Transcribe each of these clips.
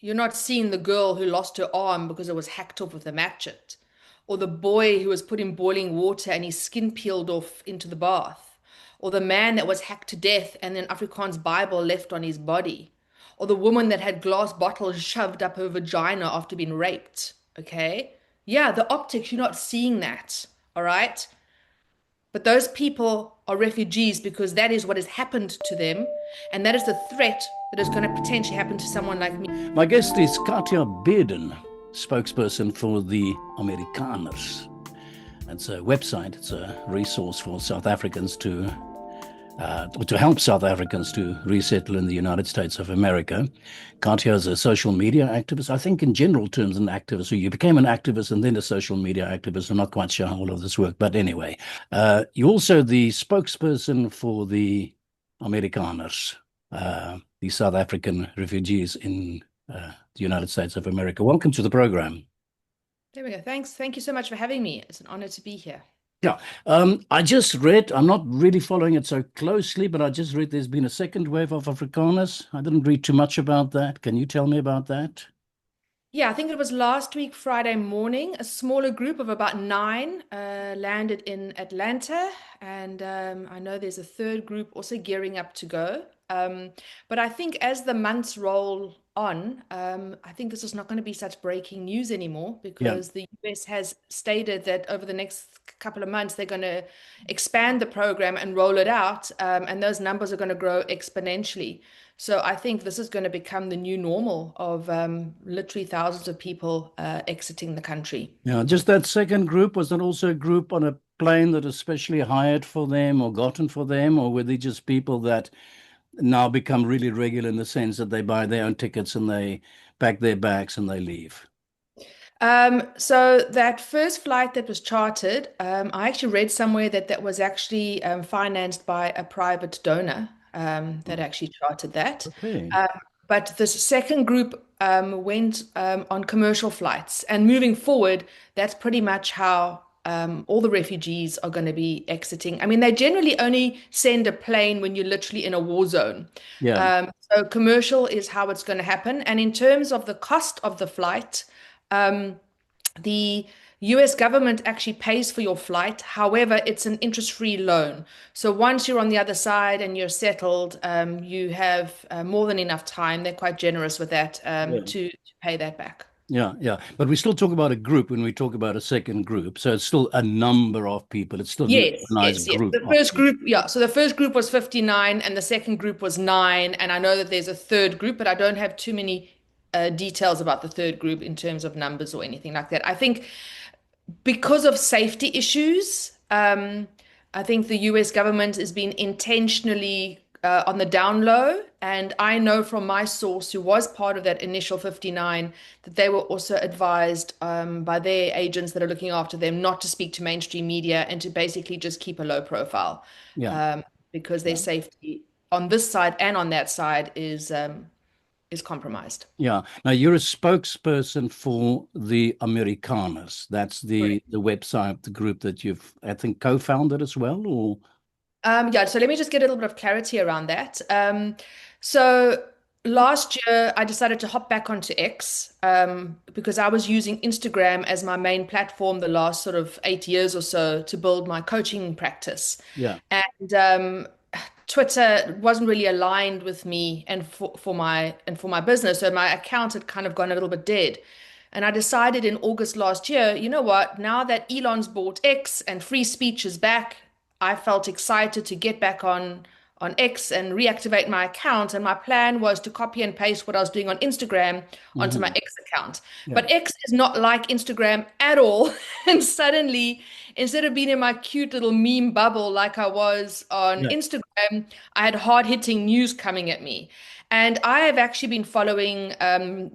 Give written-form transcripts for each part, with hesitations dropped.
you're not seeing the girl who lost her arm because it was hacked off with a matchet, or the boy who was put in boiling water and his skin peeled off into the bath, or the man that was hacked to death and then Afrikaans Bible left on his body, or the woman that had glass bottles shoved up her vagina after being raped. Okay? Yeah, the optics, you're not seeing that. All right? But those people are refugees because that is what has happened to them, and that is the threat that is going to potentially happen to someone like me. My guest is Katia Beeden, spokesperson for the Americanas. It's a website, it's a resource for South Africans to help South Africans to resettle in the United States of America. Katia is a social media activist. I think in general terms, an activist. So you became an activist and then a social media activist. I'm not quite sure how all of this worked. But anyway, you're also the spokesperson for the Amerikaners, the South African refugees in the United States of America. Welcome to the program. There we go. Thanks. Thank you so much for having me. It's an honor to be here. Yeah, I just read, I'm not really following it so closely, but I just read there's been a second wave of Afrikaners. I didn't read too much about that. Can you tell me about that? Yeah, I think it was last week, Friday morning, a smaller group of about nine landed in Atlanta. And I know there's a third group also gearing up to go. But I think as the months roll on, I think this is not going to be such breaking news anymore Yeah, because the US has stated that over the next couple of months, they're going to expand the program and roll it out. And those numbers are going to grow exponentially. So I think this is going to become the new normal of literally thousands of people exiting the country. yeah. Just that second group, was that also a group on a plane that especially hired for them or gotten for them, or were they just people that now become really regular in the sense that they buy their own tickets and they pack their bags and they leave? So that first flight that was chartered, I actually read somewhere that that was actually financed by a private donor that actually chartered that. Okay. Um, but the second group went on commercial flights, and moving forward, that's pretty much how all the refugees are going to be exiting. I mean, they generally only send a plane when you're literally in a war zone. Yeah. So commercial is how it's going to happen. And in terms of the cost of the flight, um, the US government actually pays for your flight. However, it's an interest-free loan. So once you're on the other side and you're settled, you have more than enough time. They're quite generous with that Yeah. to pay that back. Yeah, yeah. But we still talk about a group when we talk about a second group. So it's still a number of people. It's still an Yes, organized yes, yes. group The of first people. group, yeah. So the first group was 59 and the second group was nine. And I know that there's a third group, but I don't have too many details about the third group in terms of numbers or anything like that. I think because of safety issues, I think the US government has been intentionally on the down low. And I know from my source, who was part of that initial 59, that they were also advised by their agents that are looking after them not to speak to mainstream media and to basically just keep a low profile Yeah, um, because their yeah. safety on this side and on that side is compromised. Yeah. Now you're a spokesperson for the Americanas. That's the website, the group that you've, I think, co-founded as well, or Yeah, so let me just get a little bit of clarity around that. So last year, I decided to hop back onto X because I was using Instagram as my main platform the last sort of 8 years or so to build my coaching practice. yeah. And Twitter wasn't really aligned with me and for my business. So my account had kind of gone a little bit dead. And I decided in August last year, you know what, now that Elon's bought X and free speech is back, I felt excited to get back on X and reactivate my account. And my plan was to copy and paste what I was doing on Instagram onto my Hmm. X account. Yeah. But X is not like Instagram at all. And suddenly, instead of being in my cute little meme bubble like I was on Yeah. Instagram, I had hard-hitting news coming at me. And I have actually been following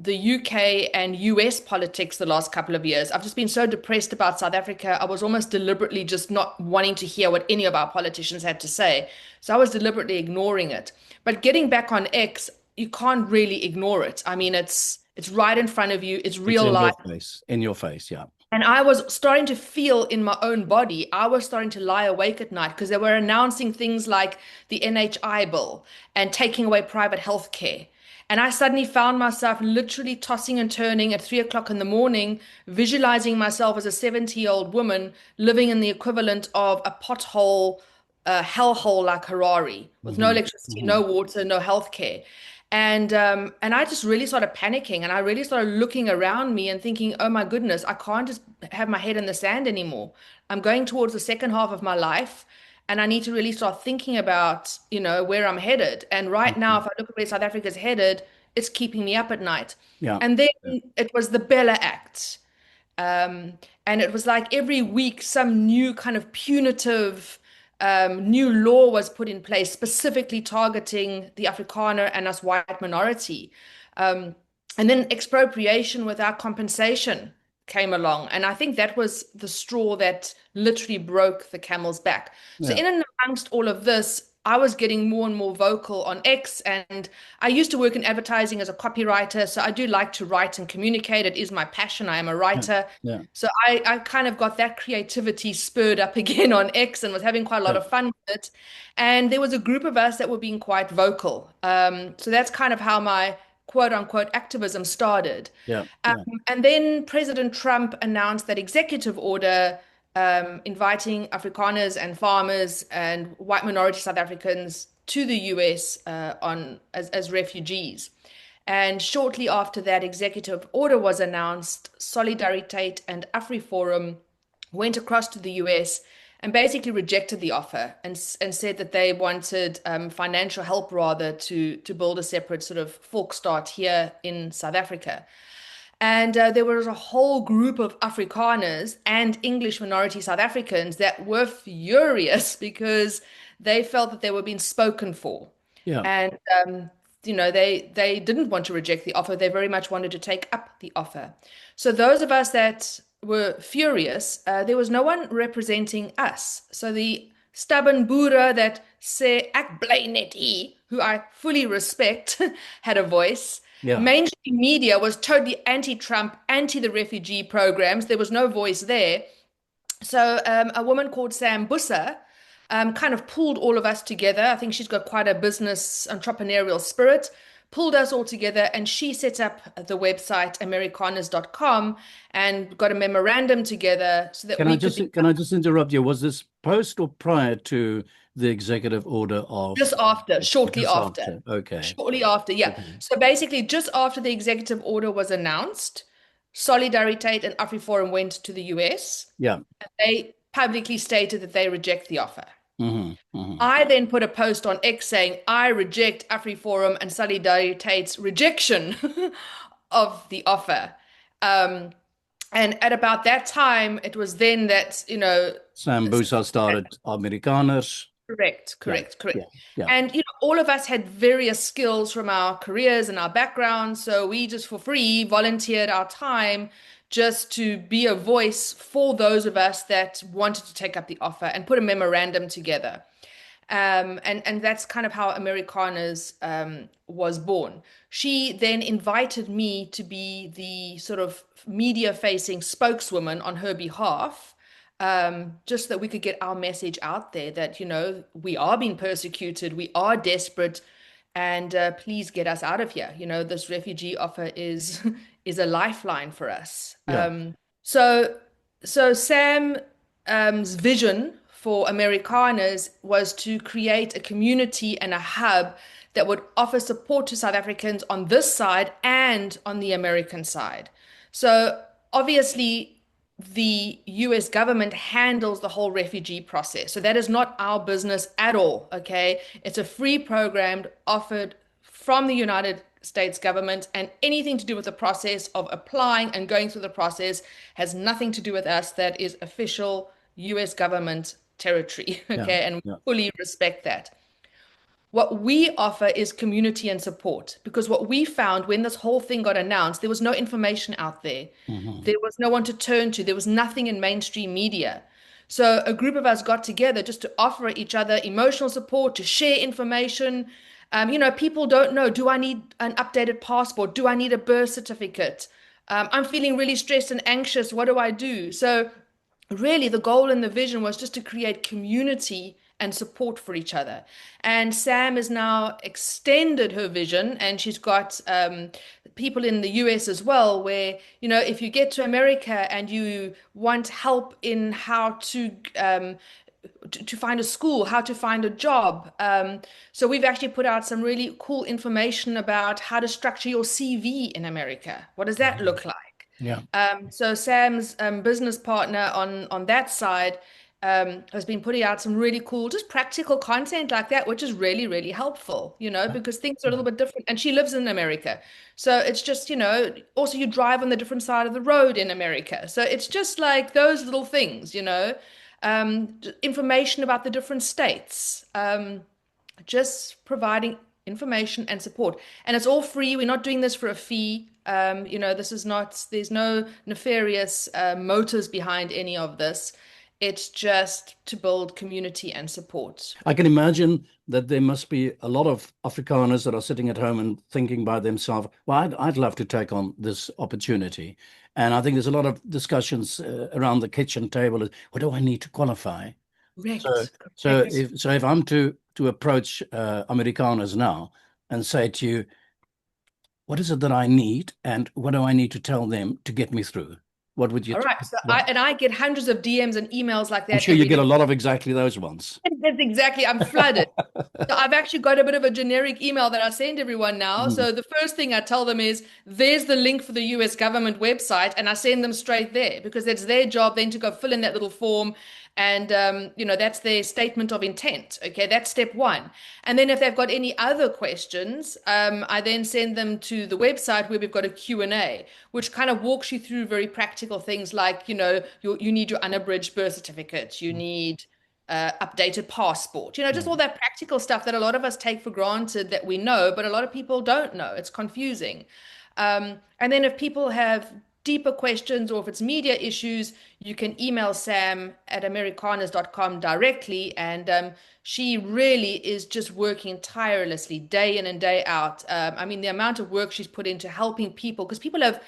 the UK and US politics the last couple of years. I've just been so depressed about South Africa. I was almost deliberately just not wanting to hear what any of our politicians had to say. So I was deliberately ignoring it. But getting back on X, you can't really ignore it. I mean, it's right in front of you. It's It's real in life. your face. In your face, yeah. And I was starting to feel in my own body, I was starting to lie awake at night because they were announcing things like the NHI bill and taking away private health care. And I suddenly found myself literally tossing and turning at 3 o'clock in the morning, visualizing myself as a 70-year-old woman living in the equivalent of a pothole, hellhole like Harare, with no Hmm. electricity, Hmm. no water, no healthcare. And I just really started panicking, and I really started looking around me and thinking, oh my goodness, I can't just have my head in the sand anymore. I'm going towards the second half of my life, and I need to really start thinking about, where I'm headed. And right now, Hmm. if I look at where South Africa is headed, it's keeping me up at night. Yeah. And then Yeah. it was the Bella Act. Um, and it was like every week some new kind of punitive new law was put in place, specifically targeting the Afrikaner and us white minority. Um, and then expropriation without compensation came along. And I think that was the straw that literally broke the camel's back. So, Yeah. in and amongst all of this, I was getting more and more vocal on X, and I used to work in advertising as a copywriter. So, I do like to write and communicate. It is my passion. I am a Yeah. writer. Yeah. So, I kind of got that creativity spurred up again on X and was having quite a lot Yeah. of fun with it. And there was a group of us that were being quite vocal. So, that's kind of how my quote unquote activism started. Yeah. Um, Yeah. and then President Trump announced that executive order inviting Afrikaners and farmers and white minority South Africans to the US as refugees. And shortly after that executive order was announced, Solidariteit and AfriForum went across to the US and basically rejected the offer and said that they wanted financial help rather to build a separate sort of folk start here in South Africa. And there was a whole group of Afrikaners and English minority South Africans that were furious because they felt that they were being spoken for. Yeah. And they didn't want to reject the offer. They very much wanted to take up the offer. So those of us that were furious, there was no one representing us. So the stubborn Boere that say ek bly net hier, who I fully respect, had a voice. Yeah. Mainstream media was totally anti-Trump, anti the refugee programs. There was no voice there. So a woman called Sam Bussa kind of pulled all of us together. I think she's got quite a business entrepreneurial spirit, pulled us all together, and she set up the website Americanas.com and got a memorandum together so that we could be Can I just interrupt you? Was this post or prior to the executive order just of after, shortly just after. after? Okay. Shortly after, yeah. Okay. So basically, just after the executive order was announced, Solidariteit and AfriForum went to the US. Yeah. They publicly stated that they reject the offer. Hmm. Hmm. I then put a post on X saying, I reject AfriForum and Solidariteit's rejection of the offer. Um, and at about that time, it was then that, Sambusa started Amerikaners. correct, Yeah. correct, correct. Yeah. Yeah. And all of us had various skills from our careers and our backgrounds, so we just for free volunteered our time just to be a voice for those of us that wanted to take up the offer and put a memorandum together. And that's kind of how Americanas was born. She then invited me to be the sort of media-facing spokeswoman on her behalf, just that we could get our message out there that, we are being persecuted, we are desperate, and please get us out of here. This refugee offer is is a lifeline for us. Yeah. So so Sam's vision for Americanas was to create a community and a hub that would offer support to South Africans on this side and on the American side. So obviously the US government handles the whole refugee process. So that is not our business at all, okay? It's a free program offered from the United States government, and anything to do with the process of applying and going through the process has nothing to do with us. That is official US government territory, Yeah. okay? And we Yeah. fully respect that. What we offer is community and support because what we found when this whole thing got announced, there was no information out there. Hmm. There was no one to turn to. There was nothing in mainstream media. So a group of us got together just to offer each other emotional support, to share information. People don't know, do I need an updated passport? Do I need a birth certificate? I'm feeling really stressed and anxious. What do I do? So really the goal and the vision was just to create community and support for each other. And Sam has now extended her vision, and she's got people in the US as well, where, if you get to America and you want help in how to find a school, how to find a job. So we've actually put out some really cool information about how to structure your CV in America. What does that look like? Yeah. So Sam's business partner on that side has been putting out some really cool, just practical content like that, which is really, really helpful, because things are a little bit different. And she lives in America. So it's just, also you drive on the different side of the road in America. So it's just like those little things, information about the different states, just providing information and support. And it's all free. We're not doing this for a fee. This is not, there's no nefarious motives behind any of this. It's just to build community and support. I can imagine that there must be a lot of Afrikaners that are sitting at home and thinking by themselves, well, I'd love to take on this opportunity. And I think there's a lot of discussions around the kitchen table. What do I need to qualify? So, Correct. so Correct. if I'm to approach Americanas now and say to you, what is it that I need, and what do I need to tell them to get me through? What would you? All right. So I get hundreds of DMs and emails like I'm that sure you every get day. a lot of exactly those ones. That's exactly. I'm flooded. So I've actually got a bit of a generic email that I send everyone now. Mm, So the first thing I tell them is there's the link for the US government website, and I send them straight there because it's their job then to go fill in that little form. And, that's their statement of intent. Okay, that's step one. And then if they've got any other questions, I then send them to the website where we've got a Q&A, which kind of walks you through very practical things like, you need your unabridged birth certificate, you need updated passport, just yeah. all that practical stuff that a lot of us take for granted that we know, but a lot of people don't know. It's confusing. And then if people have deeper questions or if it's media issues, you can email Sam at americanas.com directly. And she really is just working tirelessly day in and day out. I mean, the amount of work she's put into helping people, because people have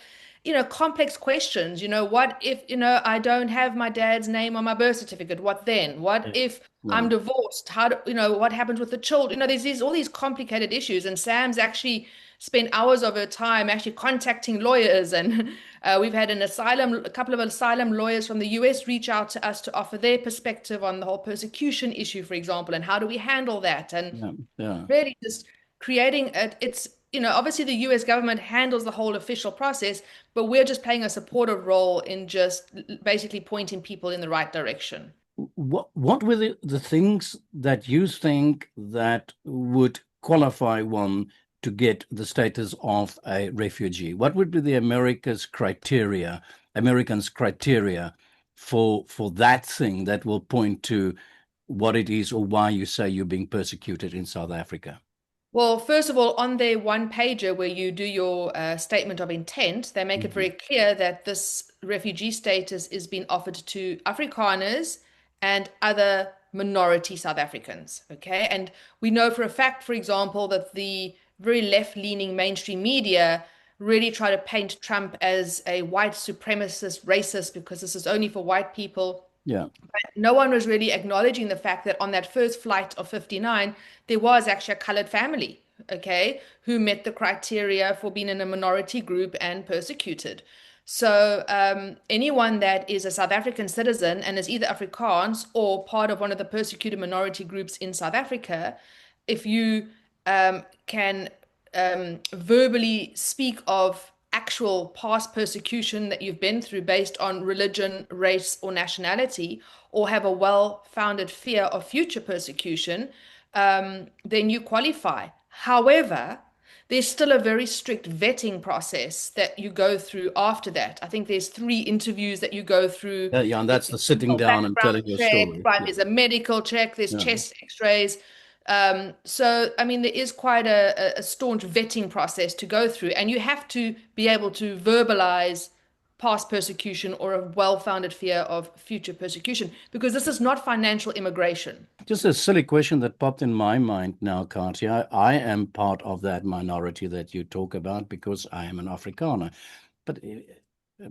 complex questions. What if, I don't have my dad's name on my birth certificate? What then? What Yeah. if I'm Yeah. divorced? What happens with the children? There's all these complicated issues, and Sam's actually spent hours of her time actually contacting lawyers, and we've had a couple of asylum lawyers from the US reach out to us to offer their perspective on the whole persecution issue, for example, and how do we handle that? And Yeah. Yeah. really just creating it's obviously the US government handles the whole official process, but we're just playing a supportive role in just basically pointing people in the right direction. What were the things that you think that would qualify one to get the status of a refugee? What would be the Americans' criteria for that thing that will point to what it is or why you say you're being persecuted in South Africa? Well, first of all, on their one pager where you do your statement of intent, they make it Mhm. very clear that this refugee status is being offered to Afrikaners and other minority South Africans. Okay. And we know for a fact, for example, that the very left-leaning mainstream media really try to paint Trump as a white supremacist racist because this is only for white people. Yeah. No one was really acknowledging the fact that on that first flight of 59, there was actually a colored family, okay, who met the criteria for being in a minority group and persecuted. So anyone that is a South African citizen and is either Afrikaans or part of one of the persecuted minority groups in South Africa, if you can verbally speak of actual past persecution that you've been through based on religion, race, or nationality, or have a well-founded fear of future persecution, then you qualify. However, there's still a very strict vetting process that you go through after that. I think there's 3 interviews that you go through. Yeah, yeah, and There's that's a the sitting down and background telling your check, story. right? Yeah. There's a medical check, there's Yeah. chest x-rays. So, I mean, there is quite a staunch vetting process to go through, and you have to be able to verbalize past persecution or a well-founded fear of future persecution, because this is not financial immigration. Just a silly question that popped in my mind now, Katia. I am part of that minority that you talk about because I am an Afrikaner. But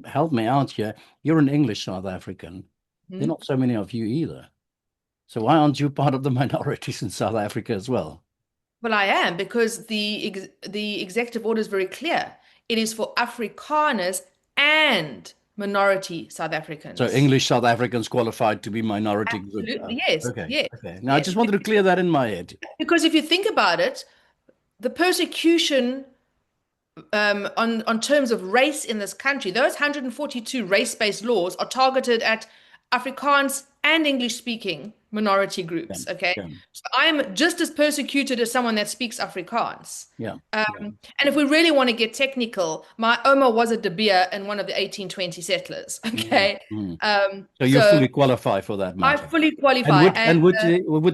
help me out here. You're an English South African. There are Mhm. not so many of you either. So why aren't you part of the minorities in South Africa as well? Well, I am because the executive order is very clear. It is for Afrikaners and minority South So Africans. English South Africans qualified to be minority group. Absolutely, yes, Okay, yes, okay. Now I yes. just wanted to clear that in my head. Because if you think about it, the persecution on terms of race in this country, those 142 race-based laws are targeted at Afrikaans and English-speaking minority Yeah, groups. Okay, yeah, so I'm just as persecuted as someone that speaks Afrikaans. yeah, yeah. And if we really want to get technical, my Oma was a De Beer and one of the 1820 settlers. Mm, Okay, mm. um, So you so fully qualify for that I matter. fully And qualify, would and and would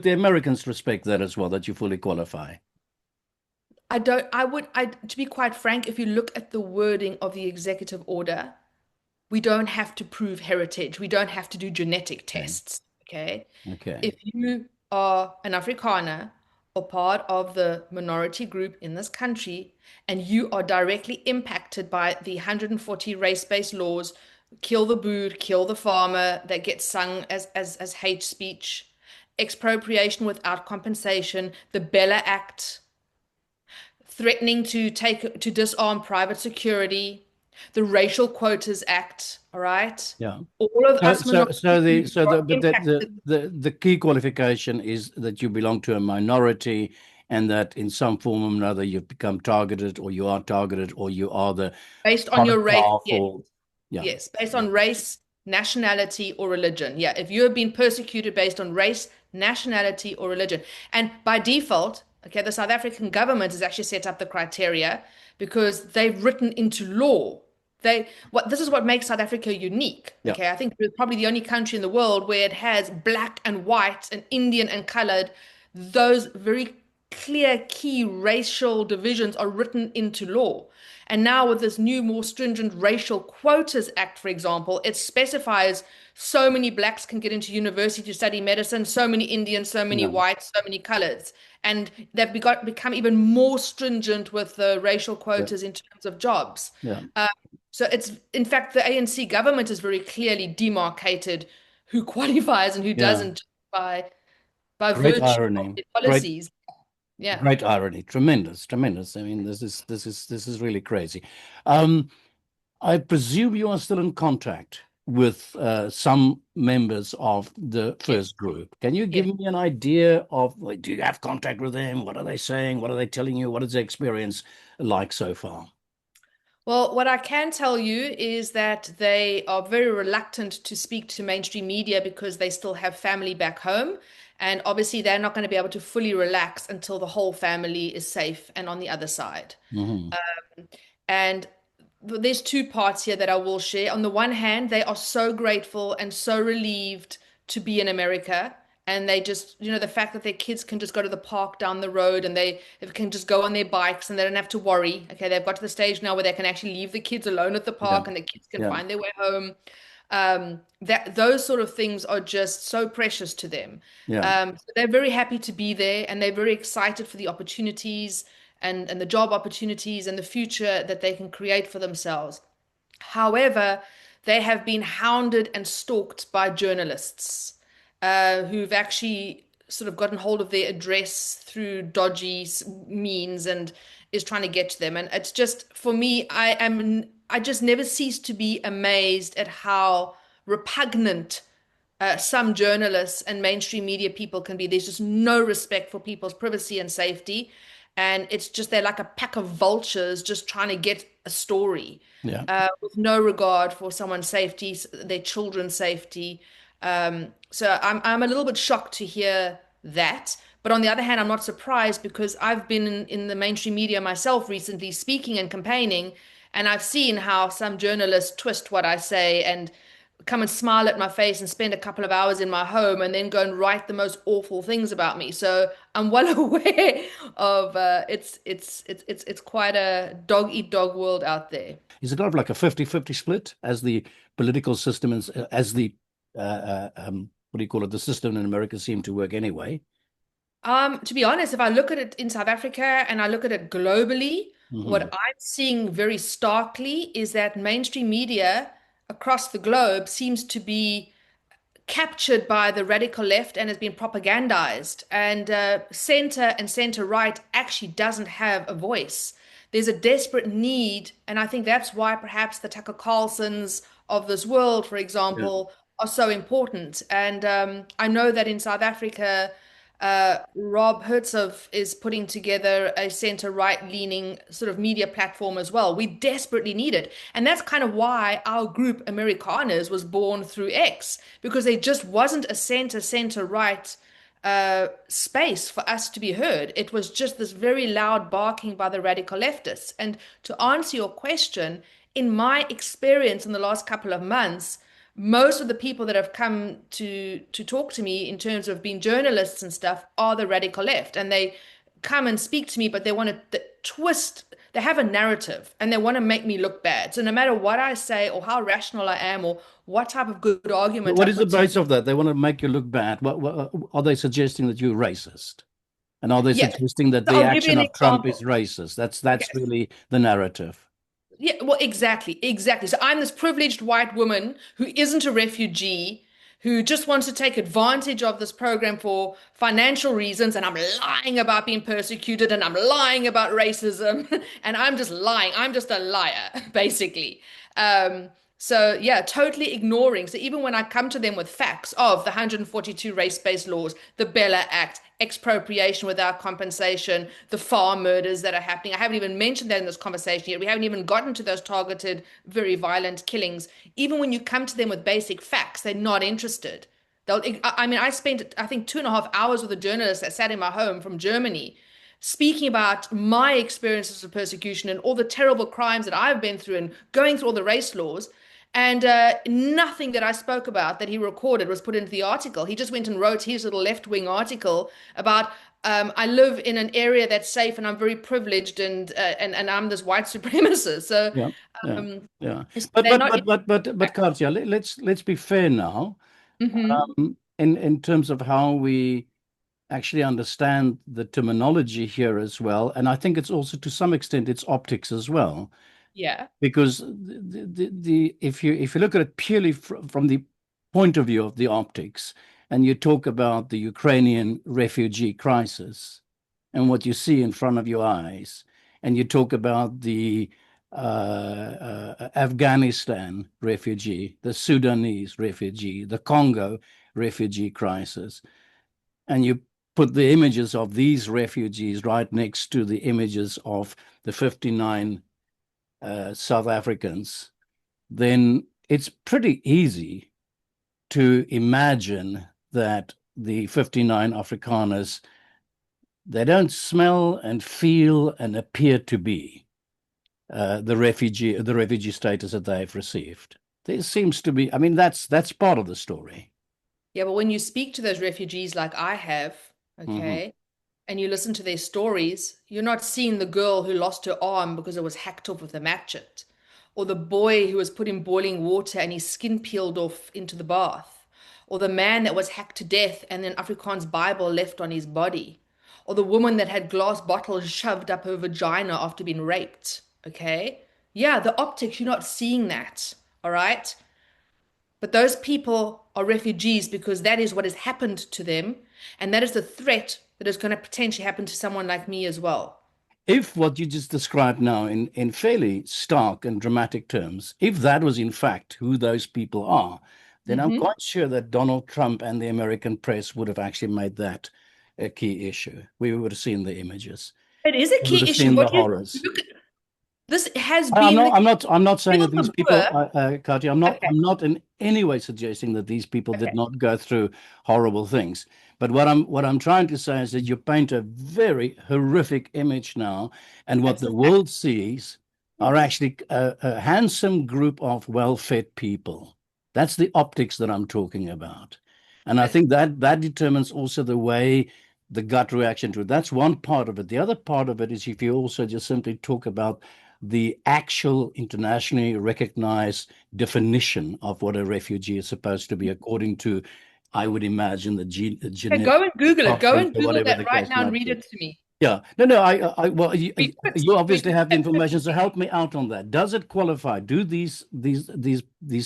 the Americans respect that as well, that you fully qualify? I don't. To be quite frank, if you look at the wording of the executive order, we don't have to prove heritage. We don't have to do genetic Okay, tests. Okay. okay, If you are an Afrikaner or part of the minority group in this country and you are directly impacted by the 140 race-based laws, kill the Boer, kill the farmer, that gets sung as hate speech, expropriation without compensation, the Bella Act, threatening to disarm private security, the Racial Quotas Act, all right? yeah. All of So, us so, minority so the, groups so are the, but impacted the key qualification is that you belong to a minority, and that in some form or another you've become targeted, or you are targeted, or you are the based on your race. Yes, powerful. Yeah, yes, based yeah, on race, nationality, or religion. Yeah, if you have been persecuted based on race, nationality, or religion. And by default, okay, the South African government has actually set up the criteria because they've written into law. This is what makes South Africa unique. yeah, Okay, I think we're probably the only country in the world where it has black and white and Indian and colored. Those very clear key racial divisions are written into law. And now, with this new, more stringent Racial Quotas Act, for example, it specifies so many blacks can get into university to study medicine, so many Indians, so many yeah, whites, so many colors. And they've become even more stringent with the racial yeah, quotas in terms of jobs. yeah. Um, so it's, in fact, the ANC government has very clearly demarcated who qualifies and who Yeah. doesn't by Great virtue of irony. their Great, policies. Yeah. great irony. Tremendous, tremendous. I mean, this is really crazy. Um, I presume you are still in contact with some members of the Yes. first group. Can you give Yes. me an idea of, like, do you have contact with them? What are they saying? What are they telling you? What is their experience like so far? Well, what I can tell you is that they are very reluctant to speak to mainstream media because they still have family back home. And obviously, they're not going to be able to fully relax until the whole family is safe and on the other side. Hmm. And there's two parts here that I will share. On the one hand, they are so grateful and so relieved to be in America. And they just, the fact that their kids can just go to the park down the road and they can just go on their bikes and they don't have to worry. Okay, they've got to the stage now where they can actually leave the kids alone at the Yeah, park and the kids can yeah, find their way home. That those sort of things are just so precious to them. yeah, So they're very happy to be there and they're very excited for the opportunities and the job opportunities and the future that they can create for themselves. However, they have been hounded and stalked by journalists who've actually sort of gotten hold of their address through dodgy means and is trying to get to them. And it's just, for me, I just never cease to be amazed at how repugnant some journalists and mainstream media people can be. There's just no respect for people's privacy and safety. And it's just they're like a pack of vultures just trying to get a story yeah. with no regard for someone's safety, their children's safety. So I'm a little bit shocked to hear that. But on the other hand, I'm not surprised because I've been in the mainstream media myself recently speaking and campaigning, and I've seen how some journalists twist what I say and come and smile at my face and spend a couple of hours in my home and then go and write the most awful things about me. So I'm well aware of it's quite a dog eat dog world out there. Is it kind of like a 50-50 split as the political system is, as the, what do you call it, the system in America seemed to work anyway? To be honest, if I look at it in South Africa and I look at it globally, what Hmm. I'm seeing very starkly is that mainstream media across the globe seems to be captured by the radical left and has been propagandized. And center and center right actually doesn't have a voice. There's a desperate need, and I think that's why perhaps the Tucker Carlsons of this world, for Yeah. example, are so important. And I know that in South Africa, Rob Hertzog is putting together a center-right leaning sort of media platform as well. We desperately need it. And that's kind of why our group, Americanas, was born through X, because there just wasn't a center-right space for us to be heard. It was just this very loud barking by the radical leftists. And to answer your question, in my experience in the last couple of months, most of the people that have come to talk to me in terms of being journalists and stuff are the radical left, and they come and speak to me, but they want to twist. They have a narrative, and they want to make me look bad. So no matter what I say or how rational I am or what type of good argument I What is the put to, base of that? They want to make you look bad. What are they suggesting that you're racist? And are they yes. suggesting that So the I'll give you action an of Trump is example. racist? Okay. That's really the narrative. Yeah, well, exactly. So I'm this privileged white woman who isn't a refugee, who just wants to take advantage of this program for financial reasons, and I'm lying about being persecuted, and I'm lying about racism, and I'm just lying. I'm just a liar, basically. Um, so yeah, totally ignoring. So even when I come to them with facts of the 142 race-based laws, the Bella Act, expropriation without compensation, the farm murders that are happening. I haven't even mentioned that in this conversation yet. We haven't even gotten to those targeted, very violent killings. Even when you come to them with basic facts, they're not interested. I mean, I spent, I think, 2.5 hours with a journalist that sat in my home from Germany, speaking about my experiences of persecution and all the terrible crimes that I've been through and going through all the race laws. And nothing that I spoke about that he recorded was put into the article. He just went and wrote his little left-wing article about I live in an area that's safe and I'm very privileged and I'm this white supremacist. So Yeah, yeah, um, yeah. they're not. But Katja, let's be fair now. Hmm. In terms of how we actually understand the terminology here as well, and I think it's also to some extent it's optics as well. Yeah. Because if you look at it purely from the point of view of the optics, and you talk about the Ukrainian refugee crisis and what you see in front of your eyes, and you talk about the Afghanistan refugee, the Sudanese refugee, the Congo refugee crisis, and you put the images of these refugees right next to the images of the 59 South Africans, then it's pretty easy to imagine that the 59 Afrikaners, they don't smell and feel and appear to be the refugee status that they've received. There seems to be, I mean, that's part of the story. Yeah, but when you speak to those refugees like I have, Mm-hmm. okay, and you listen to their stories, you're not seeing the girl who lost her arm because it was hacked off with a matchet, or the boy who was put in boiling water and his skin peeled off into the bath, or the man that was hacked to death and then Afrikaans Bible left on his body, or the woman that had glass bottles shoved up her vagina after being raped, okay? Yeah, the optics, you're not seeing that, all right? But those people are refugees because that is what has happened to them. And that is the threat that is going to potentially happen to someone like me as well. If what you just described now in fairly stark and dramatic terms, if that was in fact who those people are, then I'm Hmm. quite sure that Donald Trump and the American press would have actually made that a key issue. We would have seen the images. It is a We would key have issue. seen the What you horrors. look at, this has I'm been not, the I'm not, I'm not saying feel that these the people, poor. Katia, Okay, I'm not in any way suggesting that these people did okay, not go through horrible things. But what I'm trying to say is that you paint a very horrific image now, and what that's the the fact. world sees are Yes. actually a handsome group of well-fed people. That's the optics that I'm talking about. And I But think that determines also the way the gut reaction to it. That's one part of it. The other part of it is if you also just simply talk about the actual internationally recognized definition of what a refugee is supposed to be, according to, I would imagine, the okay, Geneva go and Google it. Go Conference and or Google whatever that the right case now and might read be. it to me. Yeah, no, well, We quit. you We obviously have the quit. information, so help me out on that. Does it qualify? Do these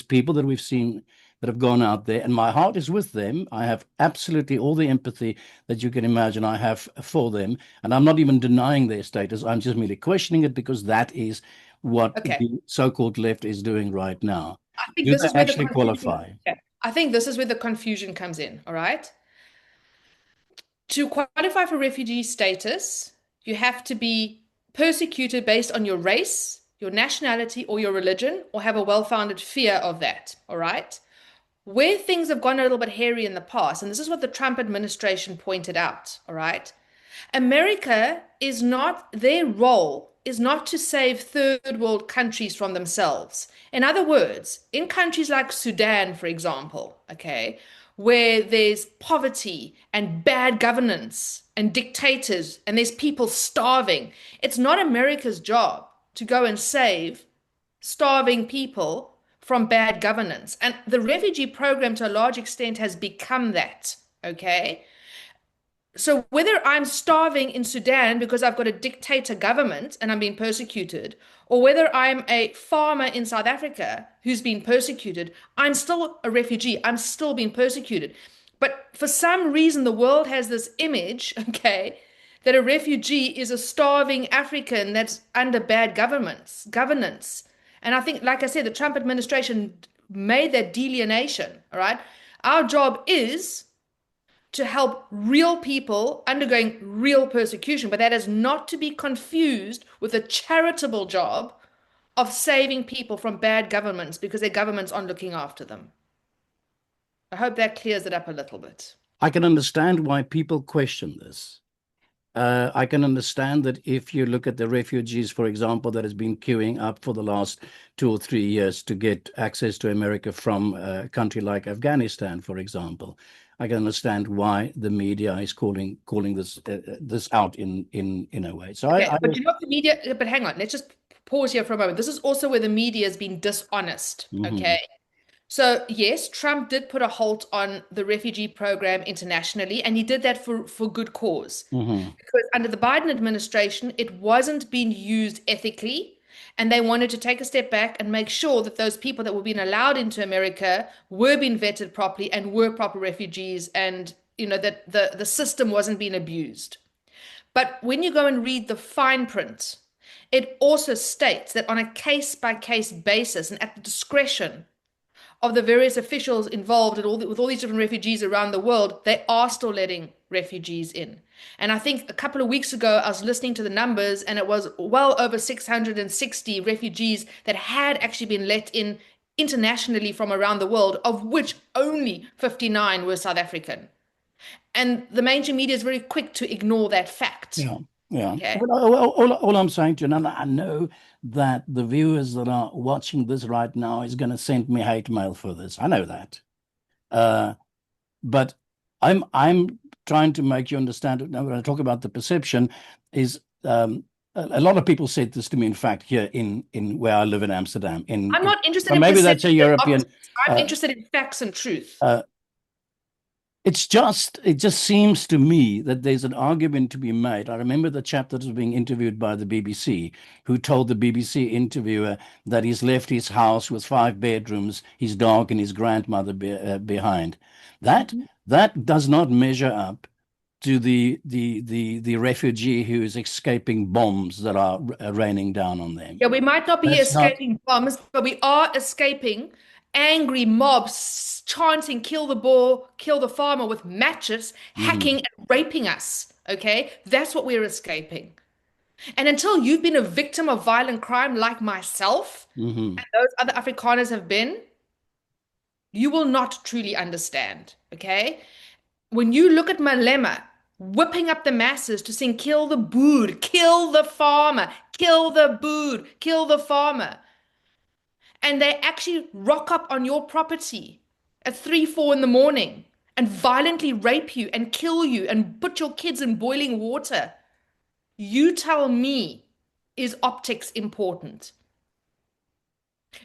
people that we've seen that have gone out there, and my heart is with them. I have absolutely all the empathy that you can imagine I have for them, and I'm not even denying their status. I'm just merely questioning it because that is what Okay. the so-called left is doing right now. I think Do this they is where the actually confusion, qualify? okay. I think this is where the confusion comes in, all right? To qualify for refugee status, you have to be persecuted based on your race, your nationality, or your religion, or have a well-founded fear of that, all right? Where things have gone a little bit hairy in the past, and this is what the Trump administration pointed out, all right? America is not, their role is not to save third world countries from themselves. In other words, in countries like Sudan, for example, okay, where there's poverty and bad governance and dictators and there's people starving, it's not America's job to go and save starving people from bad governance. And the refugee program, to a large extent, has become that, okay? So whether I'm starving in Sudan because I've got a dictator government and I'm being persecuted, or whether I'm a farmer in South Africa who's been persecuted, I'm still a refugee. I'm still being persecuted. But for some reason, the world has this image, okay, that a refugee is a starving African that's under bad governance. And I think, like I said, the Trump administration made that delineation, all right? Our job is to help real people undergoing real persecution, but that is not to be confused with a charitable job of saving people from bad governments because their governments aren't looking after them. I hope that clears it up a little bit. I can understand why people question this. I can understand that if you look at the refugees, for example, that has been queuing up for the last 2 or 3 years to get access to America from a country like Afghanistan, for example, I can understand why the media is calling this out in a way. So Okay, but you know what the media, but hang on, let's just pause here for a moment. This is also where the media has been dishonest, mhm, okay? So, yes, Trump did put a halt on the refugee program internationally, and he did that for good cause. mhm, Because under the Biden administration, it wasn't being used ethically, and they wanted to take a step back and make sure that those people that were being allowed into America were being vetted properly and were proper refugees, and that the system wasn't being abused. But when you go and read the fine print, it also states that on a case by case basis and at the discretion of the various officials involved with all these different refugees around the world, they are still letting refugees in. And I think a couple of weeks ago, I was listening to the numbers, and it was well over 660 refugees that had actually been let in internationally from around the world, of which only 59 were South African. And the mainstream media is very quick to ignore that fact. yeah, yeah. Okay. Well, all I'm saying to you, and I know that the viewers that are watching this right now is going to send me hate mail for this. I know that. Uh, but I'm trying to make you understand now when I talk about the perception is a lot of people said this to me, in fact, here in where I live in Amsterdam. I'm not interested Well, in maybe that's a perception and European. optics. I'm Uh, interested in facts and truth. uh, it just seems to me that there's an argument to be made. I remember the chap that was being interviewed by the BBC, who told the BBC interviewer that he's left his house with 5 bedrooms, his dog, and his grandmother behind. That Mhm. that does not measure up to the refugee who is escaping bombs that are raining down on them. Yeah, we might not be That's not. escaping bombs, but we are escaping angry mobs chanting, kill the boar, kill the farmer with matches, hacking Mhm, and raping us. Okay? That's what we're escaping. And until you've been a victim of violent crime like myself mhm. and those other Afrikaners have been, you will not truly understand. Okay? When you look at Malema whipping up the masses to sing, kill the boer, kill the farmer, kill the boer, kill the farmer, and they actually rock up on your property at 3, 4 in the morning and violently rape you and kill you and put your kids in boiling water, you tell me, is optics important?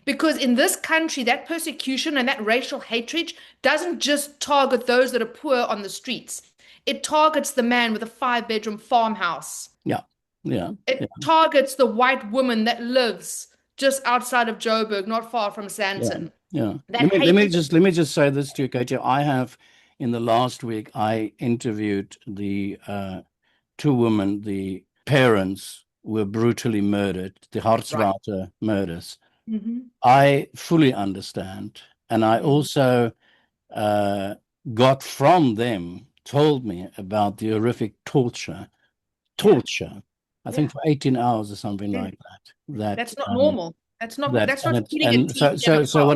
Because in this country, that persecution and that racial hatred doesn't just target those that are poor on the streets. It targets the man with a 5 bedroom farmhouse. Yeah, yeah, It yeah, targets the white woman that lives just outside of Joburg, not far from yeah, Sandton. Yeah. That Let hate. me just say this to you, Katia. I have in the last week I interviewed the two women, the parents were brutally murdered, the Right. Hartswater murders. Hmm. I fully understand. And I Hmm. also uh, got from them, told me about the horrific Yeah. torture, I think Yeah. for 18 hours or something Yeah. like that. That That's not normal. That's and not it's feeding a and TV in a so car.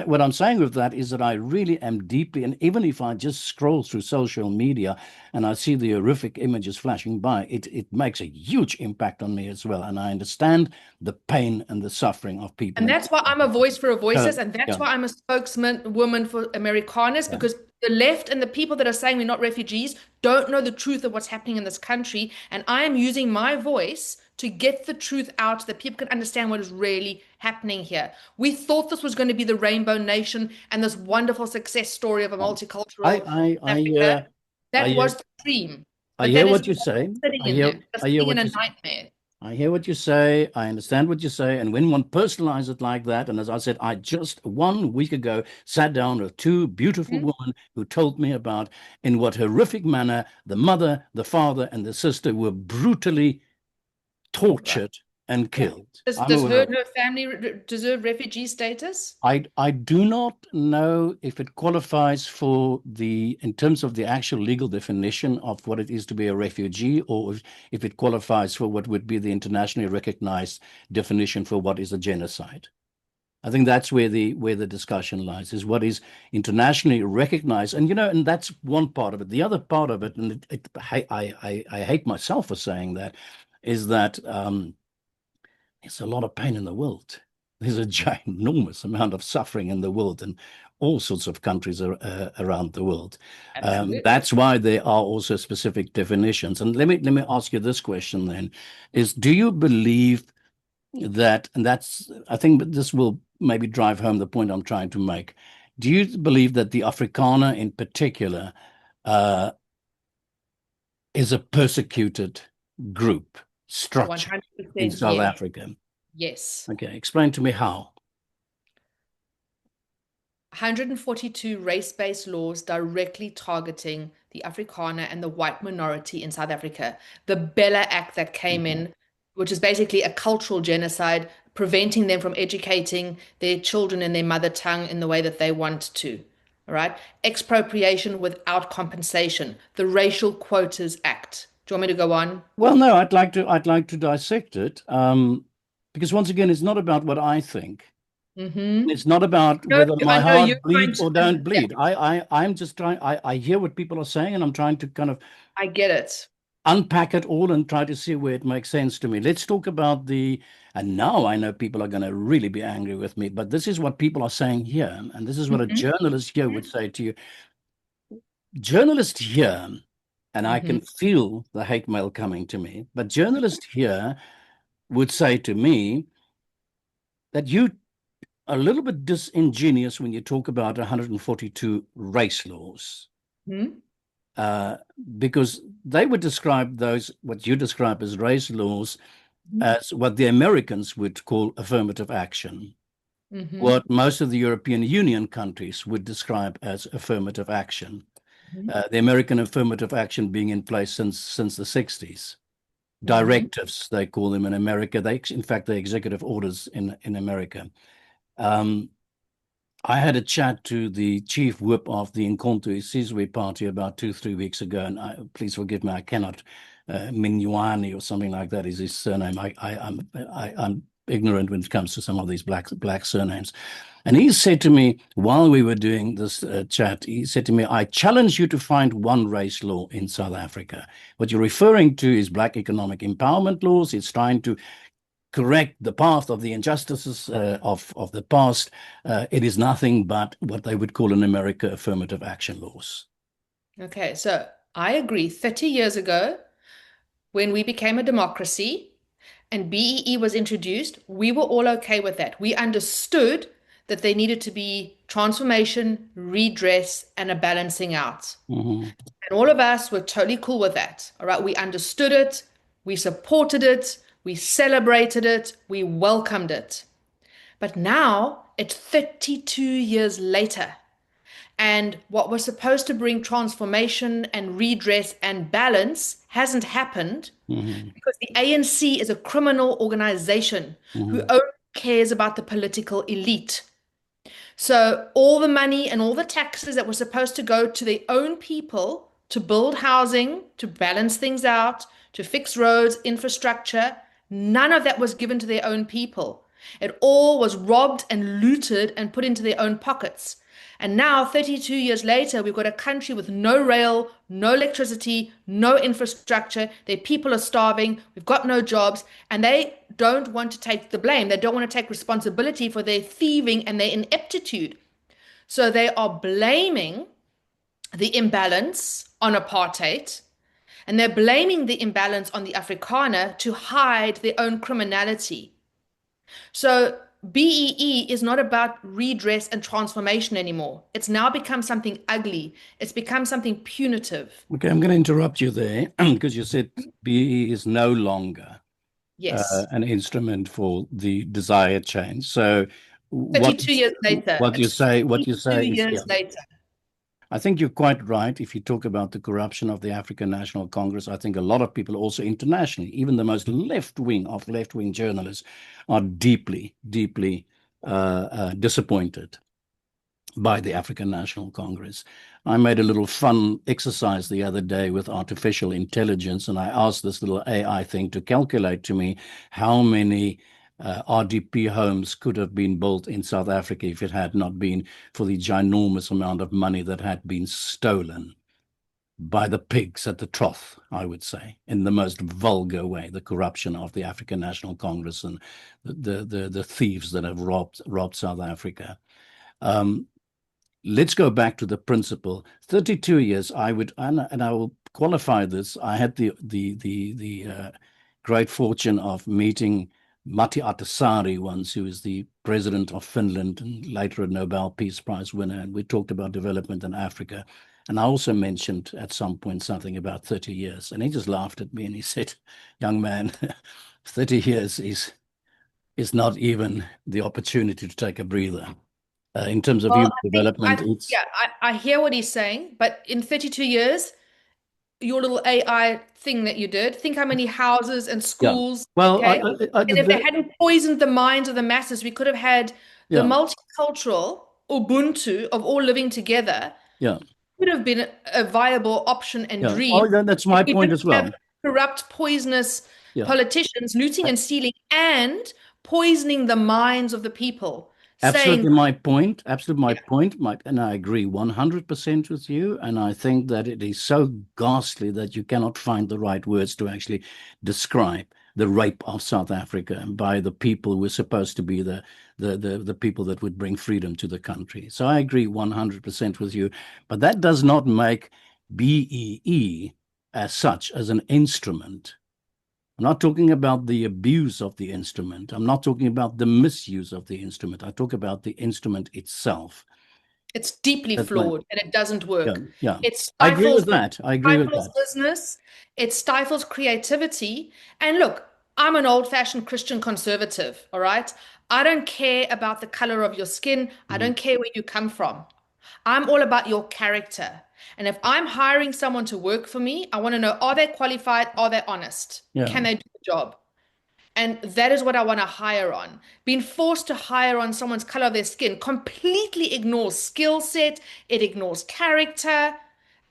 what I'm saying with that is that I really am deeply, and even if I just scroll through social media and I see the horrific images flashing by, it makes a huge impact on me as well, and I understand the pain and the suffering of people And in that's why South I'm a Africa. voice for So voices, and that's yeah, why I'm a spokesman woman for Americanas, yeah. because the left and the people that are saying we're not refugees don't know the truth of what's happening in this country. And I am using my voice to get the truth out so that people can understand what is really happening here. We thought this was going to be the Rainbow Nation and this wonderful success story of a I multicultural I I Africa. I That was the dream, I but hear that is what you say. sitting in there, I just hear sitting in what a you nightmare. I hear what you say. I understand what you say. And when one personalizes it like that, and as I said, I just 1 week ago sat down with two beautiful Hmm? women who told me about in what horrific manner the mother, the father, and the sister were brutally Right. tortured and Yeah. killed. I'm Does aware of. her family deserve refugee status? I do not know if it qualifies for the, in terms of the actual legal definition of what it is to be a refugee, or if it qualifies for what would be the internationally recognized definition for what is a genocide. I think that's where the discussion lies, is what is internationally recognized. And and that's one part of it. The other part of it, and I hate myself for saying that, is that it's a lot of pain in the world. There's a ginormous amount of suffering in the world in all sorts of countries around the world. Absolutely. That's why there are also specific definitions. And let me ask you this question then: is do you believe that, and that's, I think this will maybe drive home the point I'm trying to make. Do you believe that the Afrikaner in particular uh, is a persecuted group structure in 100% South yes. Africa? Yes. Okay, explain to me how. 142 race-based laws directly targeting the Afrikaner and the white minority in South Africa. The Bella Act that came Mhm. in, which is basically a cultural genocide, preventing them from educating their children in their mother tongue in the way that they want to. All right. Expropriation without compensation. The Racial Quotas Act. Do you want me to go on? Well, no, I'd like to dissect it, because once again, it's not about what I think. Mm-hmm. It's not about whether my I know you're heart trying bleeds to, or don't yeah, bleed. I'm just trying. I hear what people are saying, and I'm trying to kind of I get it. unpack it all and try to see where it makes sense to me. Let's talk about and now I know people are going to really be angry with me, but this is what people are saying here. And this is what a Mm-hmm. journalist here would say to you. Journalists here, and I Mm-hmm. can feel the hate mail coming to me, but journalists here would say to me that you are a little bit disingenuous when you talk about 142 race laws. Mm-hmm. Uh, because they would describe those, what you describe as race laws, as what the Americans would call affirmative action, Mm-hmm. what most of the European Union countries would describe as affirmative action. The American affirmative action being in place since the 60s. Mm-hmm. Directives, they call them in America. In fact, they're executive orders in America. Um, I had a chat to the chief whip of the Inkonto Isizwe party about 3 weeks ago, and please forgive me, I cannot, Minyuani or something like that is his surname. I'm ignorant when it comes to some of these black surnames. And he said to me, while we were doing this chat, he said to me, I challenge you to find one race law in South Africa. What you're referring to is black economic empowerment laws. It's trying to correct the path of the injustices of the past. It is nothing but what they would call in America affirmative action laws. Okay, so I agree. 30 years ago, when we became a democracy and BEE was introduced, we were all okay with that. We understood that there needed to be transformation, redress, and a balancing out. Mhm. And all of us were totally cool with that. All right, we understood it, we supported it, we celebrated it, we welcomed it. But now It's 32 years later. And what was supposed to bring transformation and redress and balance hasn't happened Hmm. because the ANC is a criminal organization who Hmm. only cares about the political elite. So all the money and all the taxes that were supposed to go to their own people to build housing, to balance things out, to fix roads, infrastructure, none of that was given to their own people. It all was robbed and looted and put into their own pockets. And now, 32 years later, we've got a country with no rail, no electricity, no infrastructure. Their people are starving. We've got no jobs. And they don't want to take the blame. They don't want to take responsibility for their thieving and their ineptitude. So they are blaming the imbalance on apartheid. And they're blaming the imbalance on the Afrikaner to hide their own criminality. So BEE is not about redress and transformation anymore. It's now become something ugly. It's become something punitive. Okay, I'm going to interrupt you there because you said BE is no longer Yes. an instrument for the desired change. So, what 32 years later. what you It's say, what you 32 say is, yeah, years later. I think you're quite right. If you talk about the corruption of the African National Congress, I think a lot of people also internationally, even the most left wing of left wing journalists, are deeply, deeply disappointed by the African National Congress. I made a little fun exercise the other day with artificial intelligence, and I asked this little AI thing to calculate to me how many RDP homes could have been built in South Africa if it had not been for the ginormous amount of money that had been stolen by the pigs at the trough, I would say, in the most vulgar way, the corruption of the African National Congress and the thieves that have robbed South Africa. Um, let's go back to the principle. 32 years, I would, and I will qualify this. I had the great fortune of meeting Matti Ahtisaari once, who is the president of Finland and later a Nobel Peace Prize winner. And we talked about development in Africa. And I also mentioned at some point something about 30 years. And he just laughed at me and he said, young man, 30 years is not even the opportunity to take a breather. In terms of Well, human I think development, it's yeah, I hear what he's saying, but in 32 years, your little AI thing that you did, think how many houses and yeah. schools, Well, okay? And if they hadn't poisoned the minds of the masses, we could have had the yeah, multicultural Ubuntu of all living together yeah, could have been a viable option and yeah. Oh, dream that's if my we point didn't as have well. corrupt, poisonous Yeah, politicians looting and stealing and poisoning the minds of the people, saying, absolutely my point. Absolutely my yeah, point. And I agree 100% with you. And I think that it is so ghastly that you cannot find the right words to actually describe the rape of South Africa by the people who were supposed to be the people that would bring freedom to the country. So I agree 100% with you. But that does not make BEE as such as an instrument. I'm not talking about the abuse of the instrument. I'm not talking about the misuse of the instrument. I talk about the instrument itself. it's deeply That's my, flawed and it doesn't yeah, work. yeah. It I agree stifles with that. I agree with stifles that. business, it stifles creativity. And look, I'm an old-fashioned Christian conservative, all right? I don't care about the color of your skin. I Mhm. don't care where you come from. I'm all about your character. And if I'm hiring someone to work for me, I want to know, are they qualified? Are they honest? Yeah. Can they do the job? And that is what I want to hire on. Being forced to hire on someone's color of their skin completely ignores skill set, it ignores character.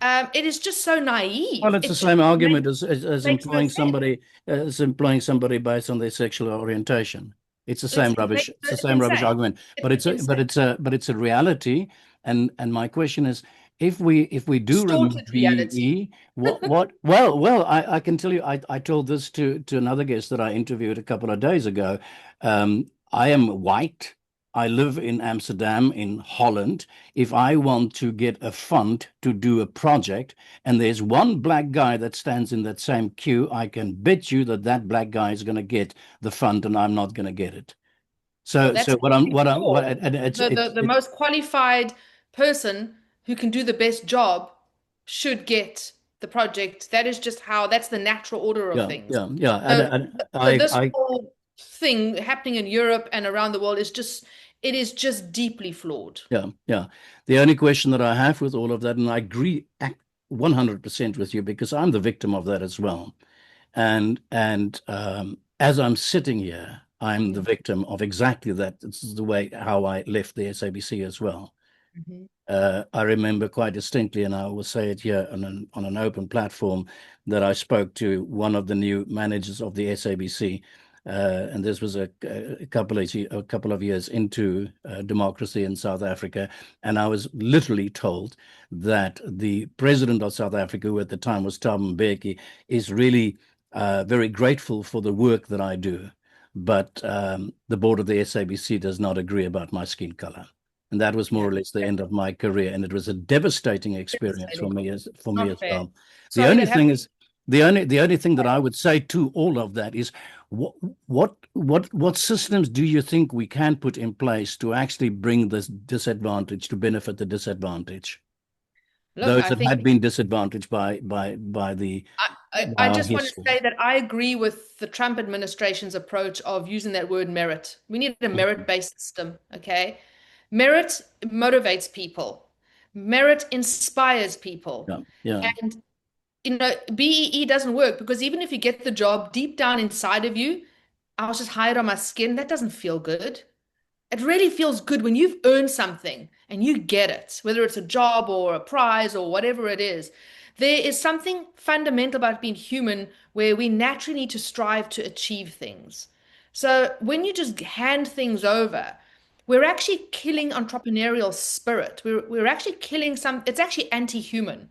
It is just so Well, naive. it's the It just same argument as makes no employing sense. somebody based on their sexual orientation. It's the same It rubbish. makes It's the it's same rubbish insane. argument. But It's it's a insane. reality. And my question is, if we do remove Distorted reality. BEE, well, I can tell you, I told this to another guest that I interviewed a couple of days ago. I am white. I live in Amsterdam, in Holland. If I want to get a fund to do a project, and there's one black guy that stands in that same queue, I can bet you that that black guy is going to get the fund, and I'm not going to get it. Well, So that's what ignored. and The it's most qualified person who can do the best job should get the project. That is just how, that's the natural order of yeah, things. yeah, yeah, So, and so I this I whole thing happening in Europe and around the world is just It is just deeply flawed. Yeah, yeah. The only question that I have with all of that, and I agree 100% with you because I'm the victim of that as well. And as I'm sitting here, I'm the victim of exactly that. This is the way how I left the SABC as well. Mhm. I remember quite distinctly, and I will say it here on an open platform, that I spoke to one of the new managers of the SABC, and this was a couple of years into democracy in South Africa, and I was literally told that the president of South Africa, who at the time was Thabo Mbeki, is really very grateful for the work that I do, but the board of the SABC does not agree about my skin color. And that was more Yeah, or less the that's end of my career, and it was a devastating experience devastating. for me Not as fair. well. The Sorry only that thing happened. is, the only thing that I would say to all of that is, what what systems do you think we can put in place to actually bring this disadvantage to benefit the disadvantage, Look, those I that think had been disadvantaged by I our just want to history? say that I agree with the Trump administration's approach of using that word merit. We need a Mhm. merit-based system, okay? Merit motivates people. Merit inspires people. Yeah, yeah, And BEE doesn't work because even if you get the job deep down inside of you, I was just hired on my skin, that doesn't feel good. It really feels good when you've earned something and you get it, whether it's a job or a prize or whatever it is. There is something fundamental about being human where we naturally need to strive to achieve things. So when you just hand things over, we're actually killing entrepreneurial spirit. We're actually killing it's actually anti-human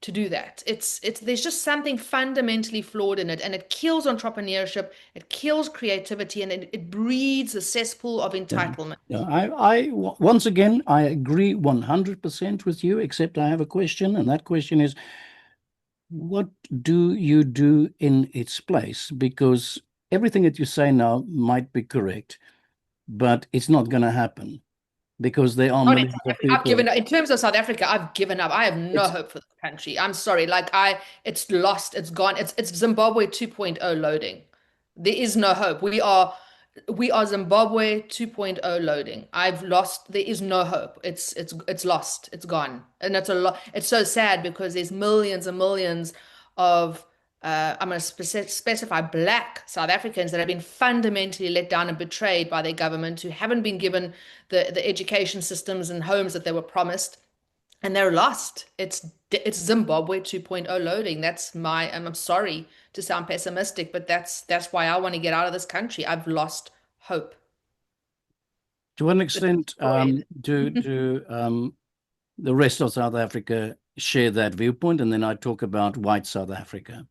to do that. It's there's just something fundamentally flawed in it, and it kills entrepreneurship, it kills creativity, and it breeds a cesspool of yeah. entitlement. Yeah, once again, I agree 100% with you, except I have a question, and that question is, what do you do in its place? Because everything that you say now might be correct, but it's not going to happen because there are Oh, in millions South of Africa, I've people. given up. In terms of South Africa, I've given up. I have no It's hope for this country. I'm sorry. It's lost. It's gone. It's Zimbabwe 2.0 loading. There is no hope. We are Zimbabwe 2.0 loading. I've lost. There is no hope. It's lost. It's gone. And it's a lot. It's so sad because there's millions and millions of I'm going to specify black South Africans that have been fundamentally let down and betrayed by their government, who haven't been given the education systems and homes that they were promised, and they're lost. It's Zimbabwe 2.0 loading. I'm sorry to sound pessimistic, but that's why I want to get out of this country. I've lost hope. to an It's extent, destroyed. do the rest of South Africa share that viewpoint, and then I talk about white South Africa,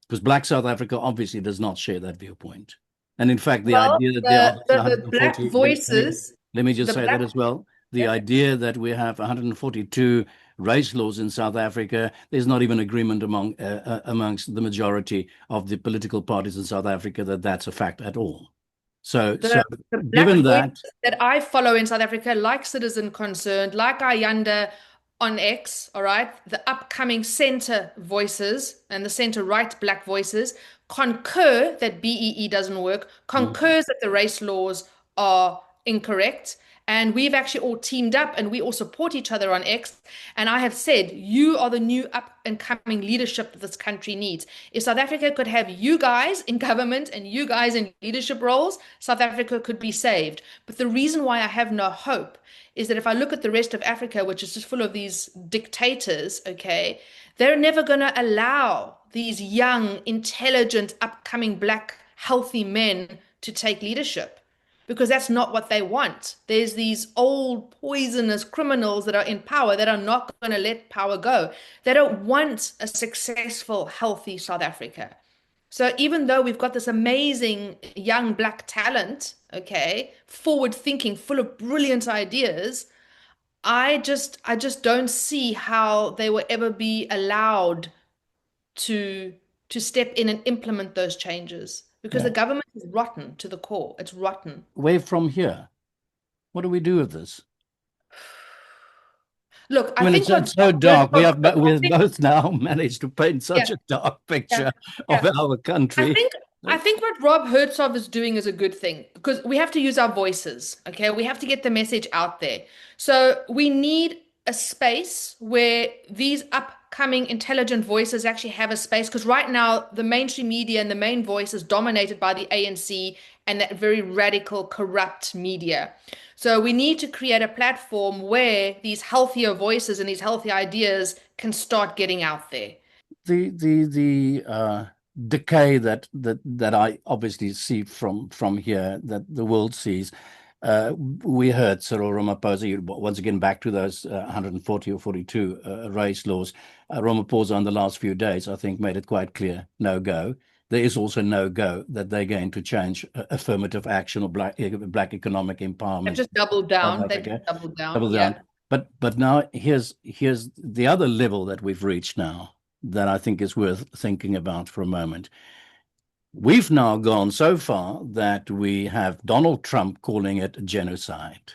because black South Africa obviously does not share that viewpoint. And in fact, the Well, idea that there are the black 140, voices, let me just the say that black, as well. The yeah. idea that we have 142 race laws in South Africa, there's not even agreement amongst the majority of the political parties in South Africa that that's a fact at all. So The black given voices that, that I follow in South Africa, like Citizen Concerned, like Ayanda on X, all right, the upcoming center voices and the center right black voices concur that BEE doesn't work, concurs that the race laws are incorrect. And we've actually all teamed up and we all support each other on X. And I have said, you are the new up and coming leadership that this country needs. If South Africa could have you guys in government and you guys in leadership roles, South Africa could be saved. But the reason why I have no hope is that if I look at the rest of Africa, which is just full of these dictators, okay, they're never going to allow these young, intelligent, upcoming black, healthy men to take leadership because that's not what they want. There's these old poisonous criminals that are in power that are not going to let power go. They don't want a successful, healthy South Africa. So even though we've got this amazing young black talent, okay, forward thinking, full of brilliant ideas, I just don't see how they will ever be allowed to to step in and implement those changes because yeah, the government is rotten to the core. It's rotten. away from here, what do we do with this? Look, I I mean, think what it's so good dark. look, We I have think both now managed to paint yeah, such a dark yeah, picture of yeah. our I country. think I think what Rob Hertzog is doing is a good thing because we have to use our voices, okay? We have to get the message out there. So we need a space where these upcoming intelligent voices actually have a space because right now the mainstream media and the main voice is dominated by the ANC and that very radical, corrupt media. So we need to create a platform where these healthier voices and these healthy ideas can start getting out there. The decay that I obviously see from here, that the world sees. We heard Cyril Ramaphosa once again back to those 140 or 42 race laws. Ramaphosa on the last few days, I think, made it quite clear, no go. There is also no go that they're going to change affirmative action or black economic They've empowerment just doubled in South down. They've just Africa. doubled down. Double Yeah. down. But now here's the other level that we've reached now that I think is worth thinking about for a moment. We've now gone so far that we have Donald Trump calling it genocide.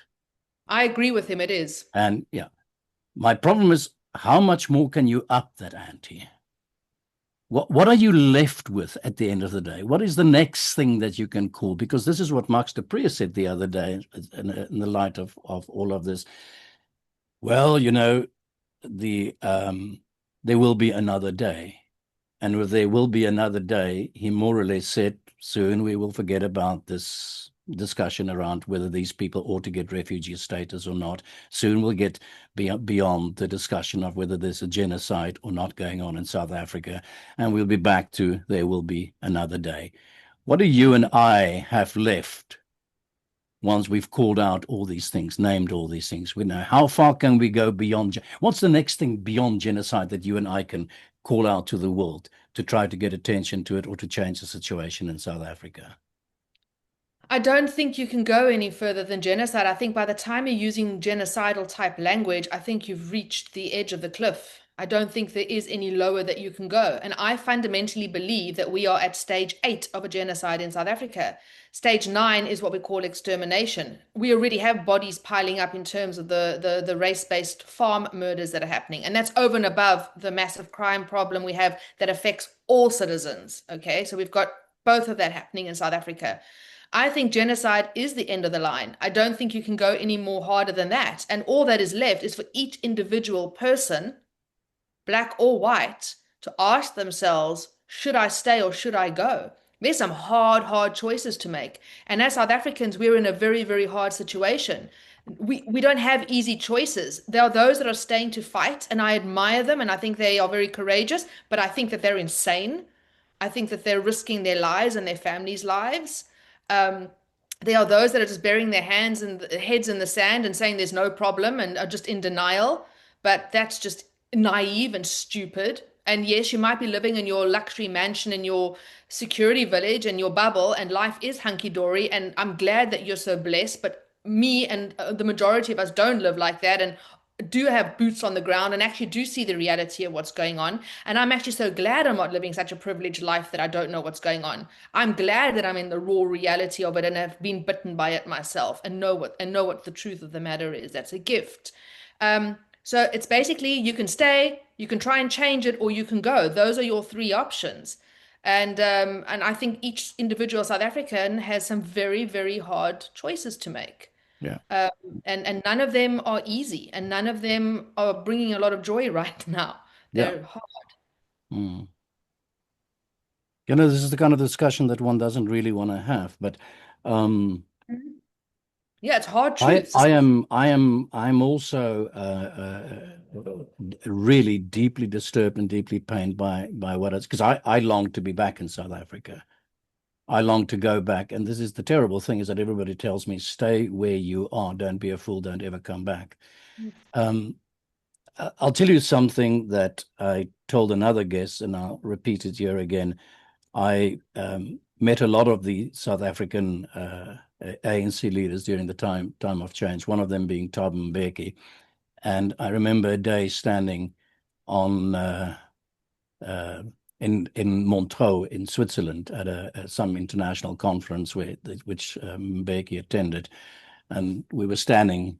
I agree with him. It is. And yeah, my problem is how much more can you up that ante? What are you left with at the end of the day? What is the next thing that you can call? Because this is what Max de Pree said the other day in the light of all of this. Well, the there will be another day. And with there will be another day, he more or less said, soon we will forget about this discussion around whether these people ought to get refugee status or not. Soon we'll get beyond the discussion of whether there's a genocide or not going on in South Africa. And we'll be back to there will be another day. What do you and I have left once we've called out all these things, named all these things? We know how far can we go beyond? What's the next thing beyond genocide that you and I can call out to the world to try to get attention to it or to change the situation in South Africa? I don't think you can go any further than genocide. I think by the time you're using genocidal type language, I think you've reached the edge of the cliff. I don't think there is any lower that you can go. And I fundamentally believe that we are at stage 8 of a genocide in South Africa. Stage 9 is what we call extermination. We already have bodies piling up in terms of the race-based farm murders that are happening. And that's over and above the massive crime problem we have that affects all citizens. Okay, so we've got both of that happening in South Africa. I think genocide is the end of the line. I don't think you can go any more harder than that. And all that is left is for each individual person, black or white, to ask themselves, should I stay or should I go? There's some hard, hard choices to make. And as South Africans, we're in a very, very hard situation. We don't have easy choices. There are those that are staying to fight, and I admire them, and I think they are very courageous, but I think that they're insane. I think that they're risking their lives and their families' lives. Um, there are those that are just burying their hands and heads in the sand and saying there's no problem and are just in denial. But that's just naive and stupid. And yes, you might be living in your luxury mansion in your security village and your bubble, and life is hunky-dory. And I'm glad that you're so blessed. But me and the majority of us don't live like that and do have boots on the ground and actually do see the reality of what's going on. And I'm actually so glad I'm not living such a privileged life that I don't know what's going on. I'm glad that I'm in the raw reality of it and have been bitten by it myself and know what the truth of the matter is. That's a gift. So it's basically you can stay, you can try and change it, or you can go. Those are your three options. And I think each individual South African has some very, very hard choices to make. Yeah. Um, and none of them are easy, and none of them are bringing a lot of joy right now. Yeah. They're hard. Mm. This is the kind of discussion that one doesn't really want to have, but Mhm. Yeah, it's hard I, truths. I am, I am, I'm also really deeply disturbed and deeply pained by what it's because I long to be back in South Africa. I long to go back, and this is the terrible thing: is that everybody tells me, "Stay where you are. Don't be a fool. Don't ever come back." Um, I'll tell you something that I told another guest, and I'll repeat it here again. I met a lot of the South African ANC leaders during the time of change, one of them being Thabo Mbeki. And I remember a day standing on uh, in Montreux in Switzerland at some international conference which Mbeki attended, and we were standing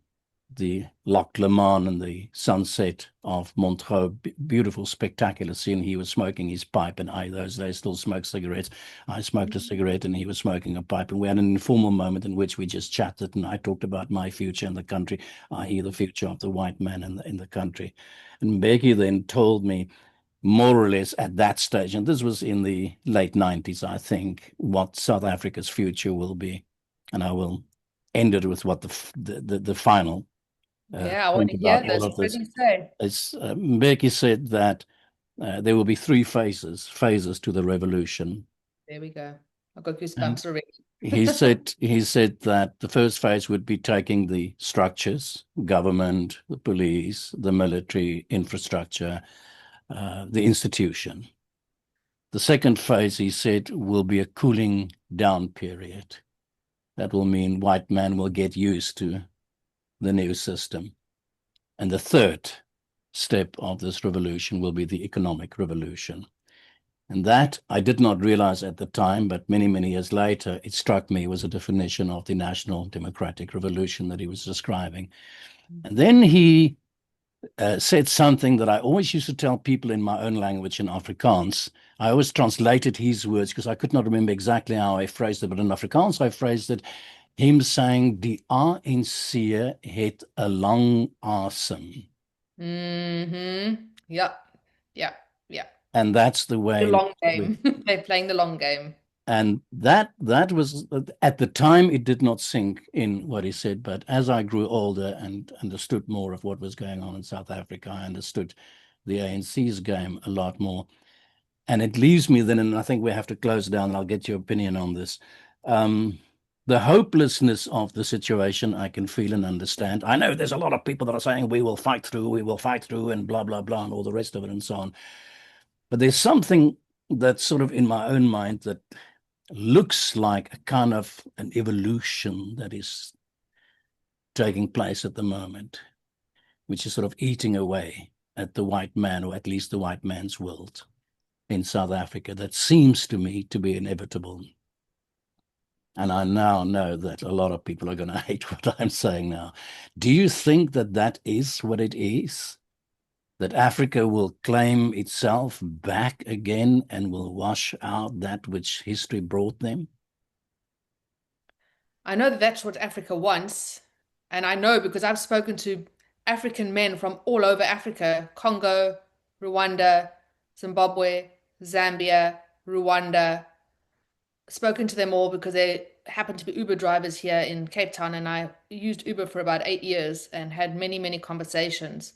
the Loch Lomond and the sunset of Montreux. Beautiful, spectacular scene. He was smoking his pipe, and I, those days, still smoked cigarettes. I smoked a cigarette, and he was smoking a pipe. And we had an informal moment in which we just chatted, and I talked about my future in the country, i.e., the future of the white man in the country. And Becky then told me, more or less at that stage, and this was in the late 90s, I think, what South Africa's future will be. And I will end it with what the final Yeah, I want point to hear about all this. of What did this he say? is Mbeki said that there will be three phases to the revolution. There we go. I've got And goosebumps already. he said that the first phase would be taking the structures, government, the police, the military infrastructure, the institution. The second phase, he said, will be a cooling down period. That will mean white man will get used to the new system. And the third step of this revolution will be the economic revolution. And that I did not realize at the time, but many, many years later, it struck me was a definition of the national democratic revolution that he was describing. And then he said something that I always used to tell people in my own language, in Afrikaans. I always translated his words because I could not remember exactly how I phrased it, but in Afrikaans I phrased it, him saying, die ANC het 'n lang asem. Yeah, yeah, yeah. And that's the The way long game. They're playing the long game. and that was at the time it did not sink in what he said, but as I grew older and understood more of what was going on in South Africa, I understood the ANC's game a lot more. And it leaves me then, and I think we have to close down, and I'll get your opinion on this. The hopelessness of the situation I can feel and understand. I know there's a lot of people that are saying we will fight through, and blah, blah, blah, and all the rest of it and so on. But there's something that's sort of in my own mind that looks like a kind of an evolution that is taking place at the moment, which is sort of eating away at the white man, or at least the white man's world in South Africa, that seems to me to be inevitable. And I now know that a lot of people are going to hate what I'm saying now. Do you think that that is what it is? That Africa will claim itself back again and will wash out that which history brought them? I know that that's what Africa wants. And I know because I've spoken to African men from all over Africa, Congo, Rwanda, Zimbabwe, Zambia, Rwanda, spoken to them all because they happen to be Uber drivers here in Cape Town. And I used Uber for about 8 years and had many, many conversations.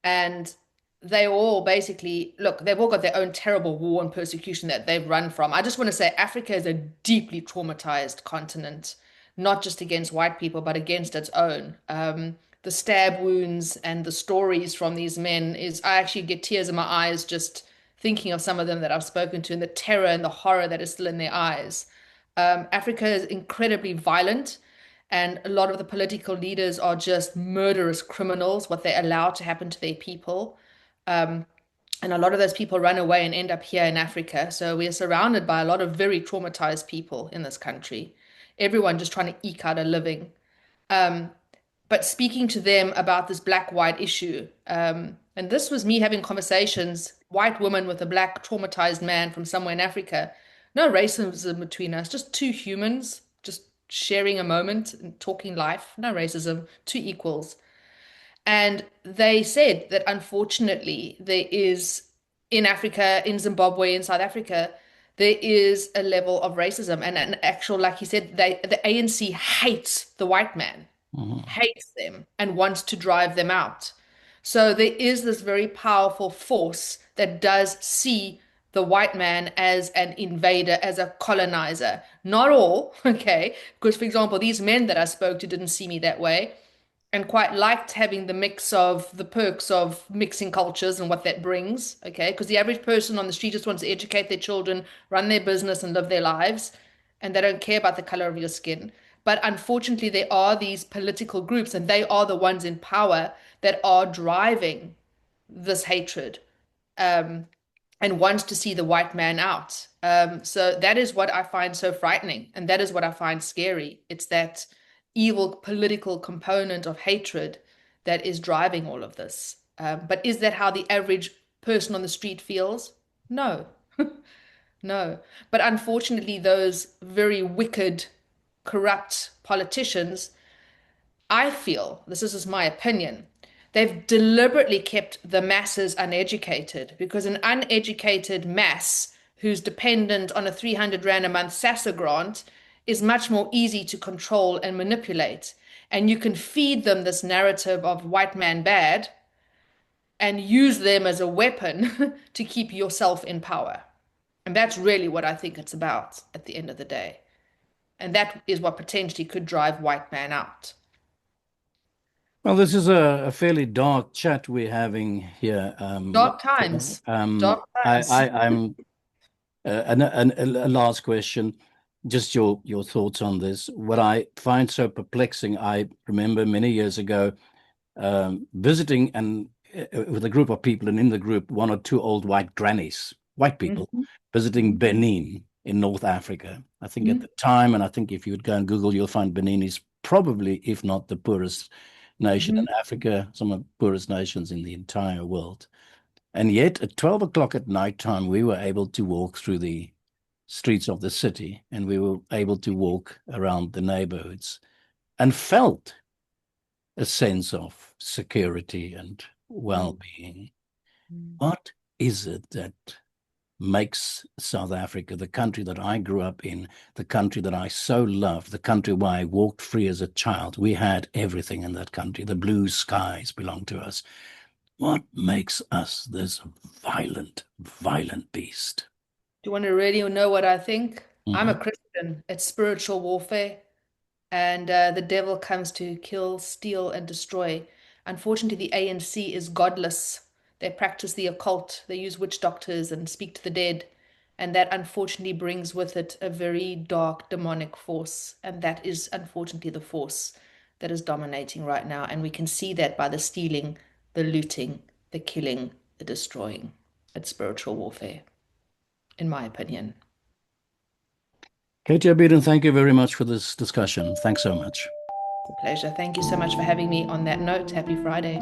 And they all basically, look, they've all got their own terrible war and persecution that they've run from. I just want to say Africa is a deeply traumatized continent, not just against white people, but against its own. The stab wounds and the stories from these men is, I actually get tears in my eyes just thinking of some of them that I've spoken to, and the terror and the horror that is still in their eyes. Africa is incredibly violent, and a lot of the political leaders are just murderous criminals, what they allow to happen to their people. And a lot of those people run away and end up here in Africa. So we are surrounded by a lot of very traumatized people in this country. Everyone just trying to eke out a living. But speaking to them about this black-white issue, and this was me having conversations, white woman with a black traumatized man from somewhere in Africa. No racism between us, just two humans, just sharing a moment and talking life. No racism, two equals. And they said that unfortunately, there is in Africa, in Zimbabwe, in South Africa, there is a level of racism and an actual, like he said, the ANC hates the white man, Mhm. hates them, and wants to drive them out. So there is this very powerful force that does see the white man as an invader, as a colonizer. Not all, okay? Because, for example, these men that I spoke to didn't see me that way and quite liked having the mix of the perks of mixing cultures and what that brings, okay? Because the average person on the street just wants to educate their children, run their business, and live their lives, and they don't care about the color of your skin. But unfortunately, there are these political groups, and they are the ones in power that are driving this hatred and wants to see the white man out. So that is what I find so frightening, and that is what I find scary. It's that evil political component of hatred. that is driving all of this. But is that how the average person on the street feels? No, no. But unfortunately, those very wicked, corrupt politicians, I feel, this is just my opinion, they've deliberately kept the masses uneducated because an uneducated mass who's dependent on a 300 Rand a month SASSA grant is much more easy to control and manipulate. And you can feed them this narrative of white man bad and use them as a weapon to keep yourself in power. And that's really what I think it's about at the end of the day. And that is what potentially could drive white man out. Well, this is a fairly dark chat we're having here. Dark times. Dark times. I'm a last question, just your thoughts on this. What I find so perplexing, I remember many years ago visiting and with a group of people, and in the group, one or two old white grannies, white people, Mhm. visiting Benin in North Africa. I think at Mhm. the time, and I think if you would go and Google, you'll find Benin is probably, if not the poorest nation Mhm. in Africa, some of the poorest nations in the entire world. And yet, at 12 o'clock at night time, we were able to walk through the streets of the city and we were able to walk around the neighborhoods and felt a sense of security and well-being. Mhm. What is it that makes South Africa, the country that I grew up in, the country that I so love, the country where I walked free as a child? We had everything in that country. The blue skies belonged to us. What makes us this violent, violent beast? Do you want to really know what I think? I'm a Mhm. Christian. It's spiritual warfare. And the devil comes to kill, steal, and destroy. Unfortunately, the ANC is godless. They practice the occult, they use witch doctors and speak to the dead. And that unfortunately brings with it a very dark demonic force. And that is unfortunately the force that is dominating right now. And we can see that by the stealing, the looting, the killing, the destroying. It's spiritual warfare, in my opinion. Katia Beeden, thank you very much for this discussion. Thanks so much. It's a pleasure. Thank you so much for having me on that note. Happy Friday.